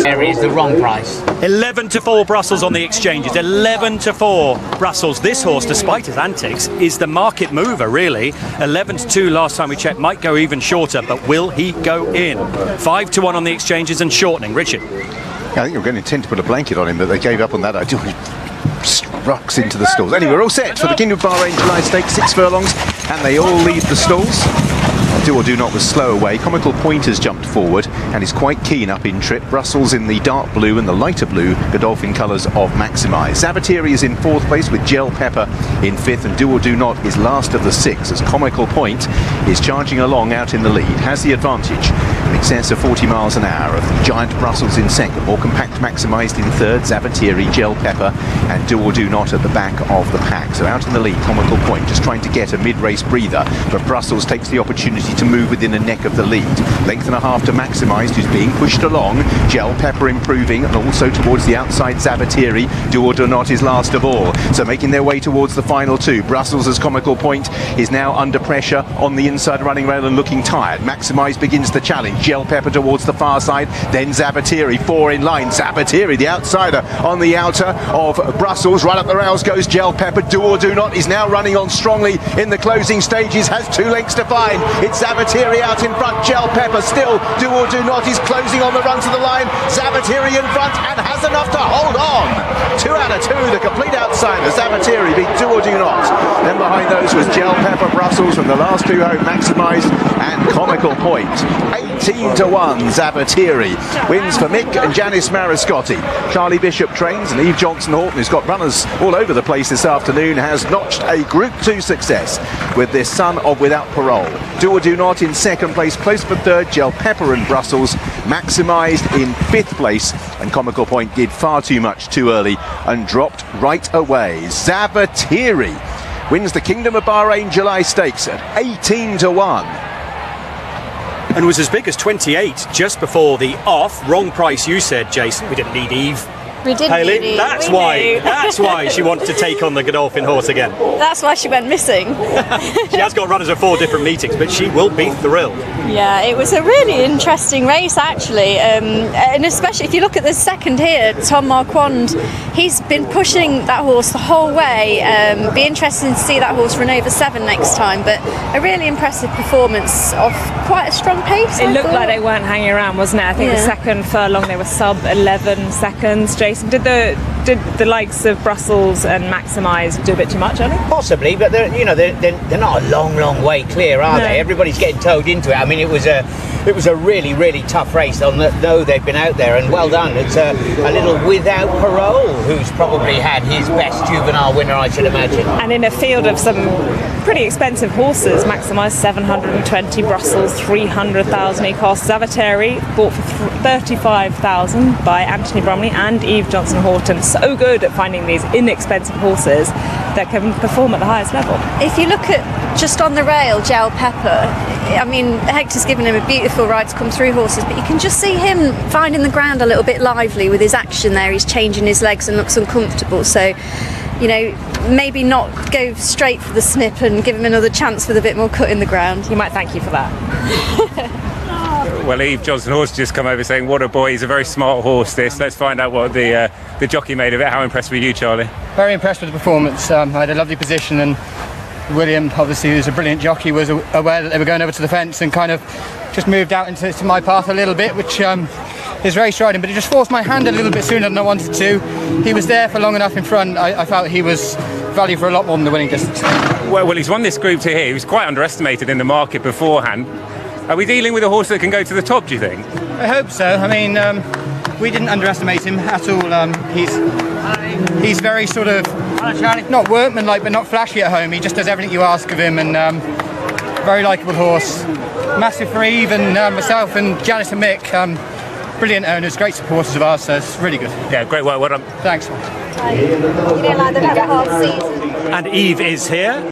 There is the wrong price. 11-4 Brussels on the exchanges. 11-4 Brussels. This horse, despite his antics, is the market mover, really. 11-2 last time we checked. Might go even shorter, but will he go in? 5-1 on the exchanges and shortening. Richard. I think we're going to intend to put a blanket on him, but they gave up on that idea. Rocks into the stalls. Anyway, we're all set for the Kingdom of Bahrain July Stakes, 6 furlongs, and they all leave the stalls. Do or Do Not was slow away. Comical Point has jumped forward and is quite keen up in trip. Brussels in the dark blue and the lighter blue Godolphin colours of Maximise. Zavateri is in 4th place with Gel Pepper in 5th, and Do or Do Not is last of the 6 as Comical Point is charging along out in the lead. Has the advantage in excess of 40 miles an hour of the giant Brussels in 2nd. More compact Maximised in 3rd. Zavateri, Gel Pepper and Do or Do Not at the back of the pack. So out in the lead, Comical Point just trying to get a mid-race breather, but Brussels takes the opportunity to move within a neck of the lead. Length and a half to Maximised, who's being pushed along. Gel Pepper improving, and also towards the outside Zavateri. Do or Do Not is last of all. So making their way towards the final 2. Brussels as Comical Point is now under pressure on the inside running rail and looking tired. Maximised begins the challenge. Gel Pepper towards the far side, then Zavateri, 4 in line. Zavateri, the outsider, on the outer of Brussels. Right up the rails goes Gel Pepper. Do or Do Not is now running on strongly in the closing stages, has 2 lengths to find. It's Zavateri out in front, Gel Pepper still. Do or Do Not is closing on the run to the line. Zavateri in front and has enough to hold on. 2 out of 2, the complete outsider. Zavateri beat Do or Do Not. Then behind those was Gel Pepper, Brussels from the last 2 home, Maximised and Comical Point. 18-1 Zavateri wins for Mick and Janice Mariscotti. Charlie Bishop trains, and Eve Johnson Houghton, who's got runners all over the place this afternoon, has notched a Group 2 success with this son of Without Parole. Do or Do Not in 2nd place, close for 3rd, Gel Pepper and Brussels. Maximised in 5th place, and Comical Point did far too much too early and dropped right away. Zavateri wins the Kingdom of Bahrain July Stakes at 18-1. And was as big as 28 just before the off. Wrong price, you said, Jason. We didn't need Eve. We didn't Hayley, need Eve. that's We why. knew. That's why she wanted to take on the Godolphin horse again. That's why she went missing. She has got runners at 4 different meetings, but she will be thrilled. Yeah, it was a really interesting race actually, and especially if you look at the second here, Tom Marquand, he's been pushing that horse the whole way. Be interesting to see that horse run over 7 next time, but a really impressive performance of quite a strong pace. It looked like they weren't hanging around, wasn't it? I think the second furlong they were sub 11 seconds. Jason, did the likes of Brussels and Maximise do a bit too much, early? Possibly, but they're not a long way clear, are they? Everybody's getting towed into it. I mean, it was a really tough race. They'll know they've been out there, and well done. It's a little Without Parole, who's probably had his best juvenile winner, I should imagine. And in a field of some pretty expensive horses, Maximise 720, Brussels 300,000 he cost. Zavateri bought for 35,000 by Anthony Bromley and Eve Johnson Houghton. So good at finding these inexpensive horses that can perform at the highest level. If you look at just on the rail, Gel Pepper, I mean, Hector's given him a beautiful ride to come through horses, but you can just see him finding the ground a little bit lively with his action there. He's changing his legs and looks uncomfortable. So, you know, maybe not go straight for the snip and give him another chance with a bit more cut in the ground. He might thank you for that. Well, Eve Johnson Horse just come over saying, what a boy, he's a very smart horse, this. Let's find out what the jockey made of it. How impressed were you, Charlie? Very impressed with the performance. I had a lovely position, and William, obviously, who's a brilliant jockey, was aware that they were going over to the fence and kind of just moved out into my path a little bit, which is race riding, but he just forced my hand a little bit sooner than I wanted to. He was there for long enough in front. I felt he was value for a lot more than the winning distance. Well, he's won this Group 2 here. He was quite underestimated in the market beforehand. Are we dealing with a horse that can go to the top, do you think? I hope so. I mean, we didn't underestimate him at all. He's very sort of, not workmanlike, but not flashy at home. He just does everything you ask of him, and very likeable horse. Massive for Eve and myself and Janice and Mick. Brilliant owners, great supporters of ours, so it's really good. Yeah, great work, well done. Thanks. You don't like the better half season? And Eve is here.